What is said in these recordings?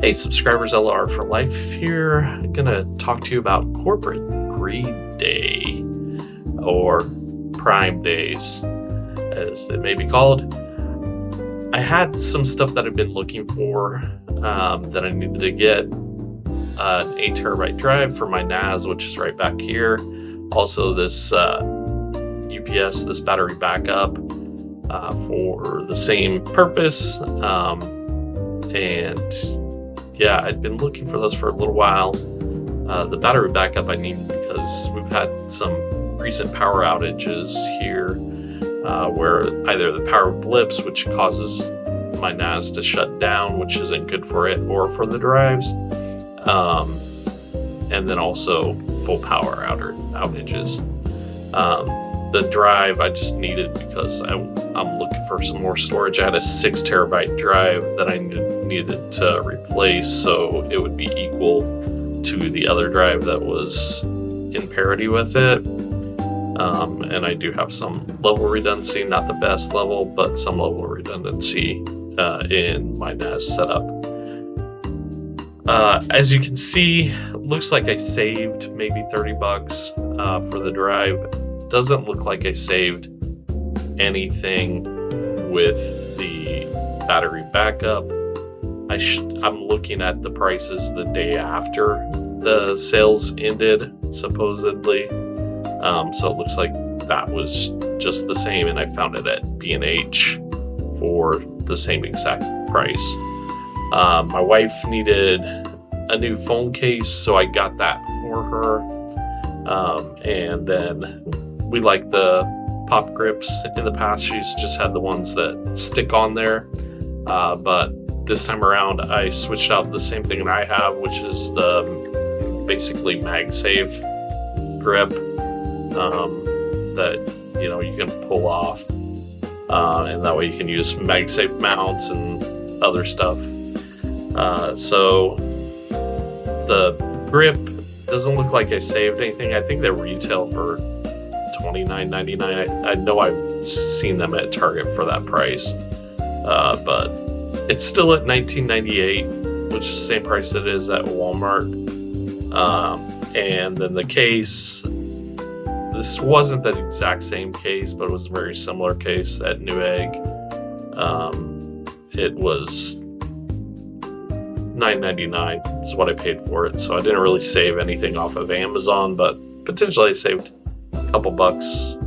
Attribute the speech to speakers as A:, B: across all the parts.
A: Hey subscribers, LR for Life here. I'm gonna talk to you about Corporate Greed Day, or Prime Days, as it may be called. I had some stuff that I've been looking for that I needed to get. An 8 terabyte drive for my NAS, which is right back here. Also this UPS, this battery backup for the same purpose. And yeah, I'd been looking for those for a little while. The battery backup I need because we've had some recent power outages here where either the power blips, which causes my NAS to shut down, which isn't good for it or for the drives, and then also full power outages. The drive I just needed because I'm looking for some more storage. I had a 6 terabyte drive that I needed to replace, so it would be equal to the other drive that was in parity with it. And I do have some level redundancy, not the best level, but some level redundancy in my NAS setup. As you can see, looks like I saved maybe $30 for the drive. Doesn't look like I saved anything with the battery backup. I'm looking at the prices the day after the sales ended, supposedly. So it looks like that was just the same, and I found it at B&H for the same exact price. My wife needed a new phone case, so I got that for her. And then we like the pop grips. In the past, she's just had the ones that stick on there. But this time around, I switched out the same thing that I have, which is the basically MagSafe grip that you can pull off, and that way you can use MagSafe mounts and other stuff. So the grip doesn't look like I saved anything. I think they retail for $29.99. I know I've seen them at Target for that price, but it's still at $19.98, which is the same price it is at Walmart. And then the case, this wasn't the exact same case, but it was a very similar case at Newegg. It was $9.99 is what I paid for it, so I didn't really save anything off of Amazon, but potentially I saved a couple bucks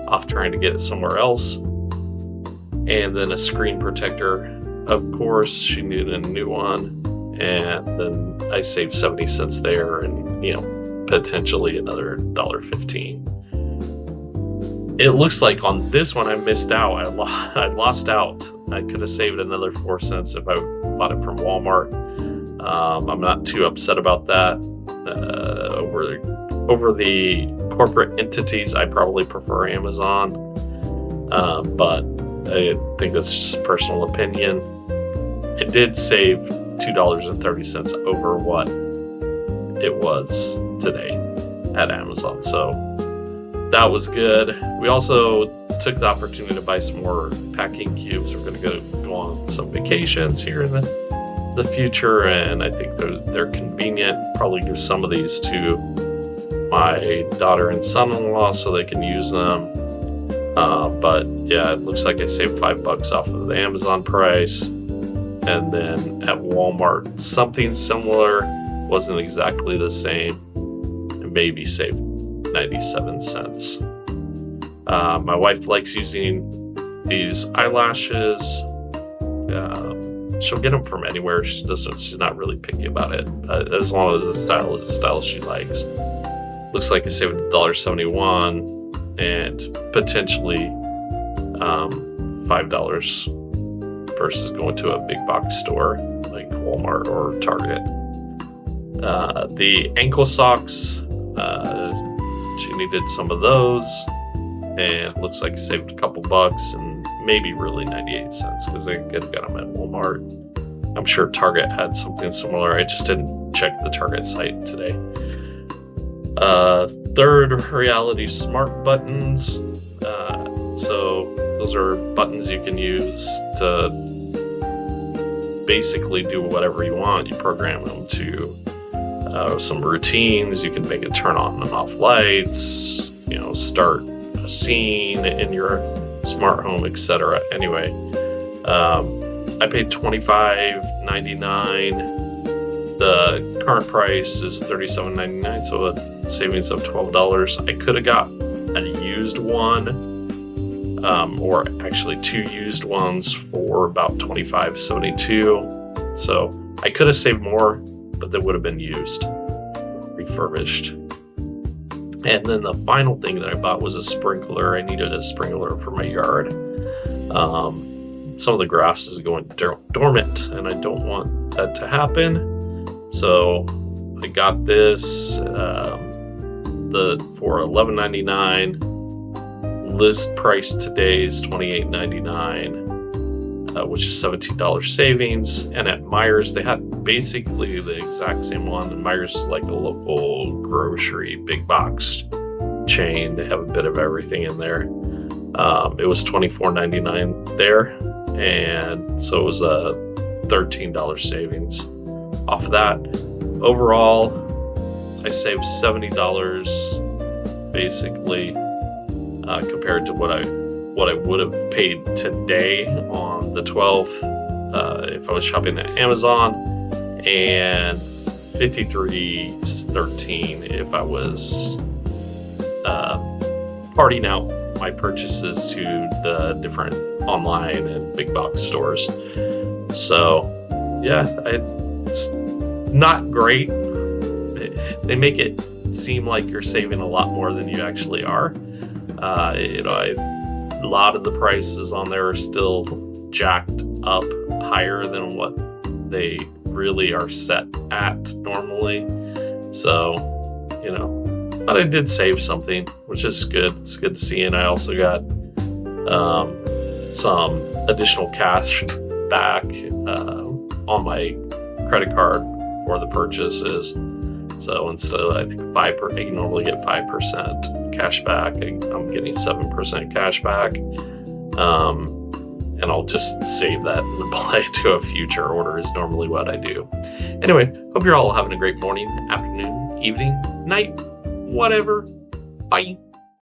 A: off trying to get it somewhere else. And then a screen protector, of course, she needed a new one, and then I saved 70 cents there, and potentially another $1.15. It looks like on this one I missed out. I lost out. I could have saved another 4 cents if I bought it from Walmart. I'm not too upset about that. Over the corporate entities, I probably prefer Amazon, but I think that's just personal opinion. It did save $2.30 over what it was today at Amazon, so that was good. We also took the opportunity to buy some more packing cubes. We're going to go on some vacations here in the future, and I think they're convenient. Probably give some of these to my daughter and son-in-law so they can use them. But yeah, it looks like I saved $5 off of the Amazon price. And then at Walmart, something similar, wasn't exactly the same, and maybe saved 97 cents. My wife likes using these eyelashes. She'll get them from anywhere. She's not really picky about it, as long as the style is the style she likes. Looks like I saved $1.71 and potentially $5 versus going to a big box store like Walmart or Target. The ankle socks, she needed some of those, and it looks like I saved a couple bucks and maybe really 98 cents because I could have got them at Walmart. I'm sure Target had something similar. I just didn't check the Target site today. Third, Reality Smart Buttons. So those are buttons you can use to basically do whatever you want. You program them to some routines. You can make it turn on and off lights, start a scene in your smart home, etc. Anyway, I paid $25.99. The current price is $37.99, so a savings of $12. I could have got a used one, or actually 2 used ones for about $25.72. So I could have saved more, but they would have been used, refurbished. And then the final thing that I bought was a sprinkler. I needed a sprinkler for my yard. Some of the grass is going dormant, and I don't want that to happen. So I got this for $11.99. List price today is $28.99, which is $17 savings. And at Meijer's, they had basically the exact same one. And Meijer's is like a local grocery big box chain. They have a bit of everything in there. It was $24.99 there, and so it was a $13 savings off of that. Overall, I saved $70 basically, compared to what I would have paid today on the 12th if I was shopping at Amazon, and $53.13 if I was parting out my purchases to the different online and big box stores. So yeah, it's not great. They make it seem like you're saving a lot more than you actually are. A lot of the prices on there are still jacked up higher than what they really are set at normally. So, but I did save something, which is good. It's good to see. And I also got some additional cash back on my credit card for the purchases. So instead of, I think, you normally get 5% cash back, I'm getting 7% cash back. And I'll just save that and apply it to a future order is normally what I do. Anyway, hope you're all having a great morning, afternoon, evening, night, whatever. Bye.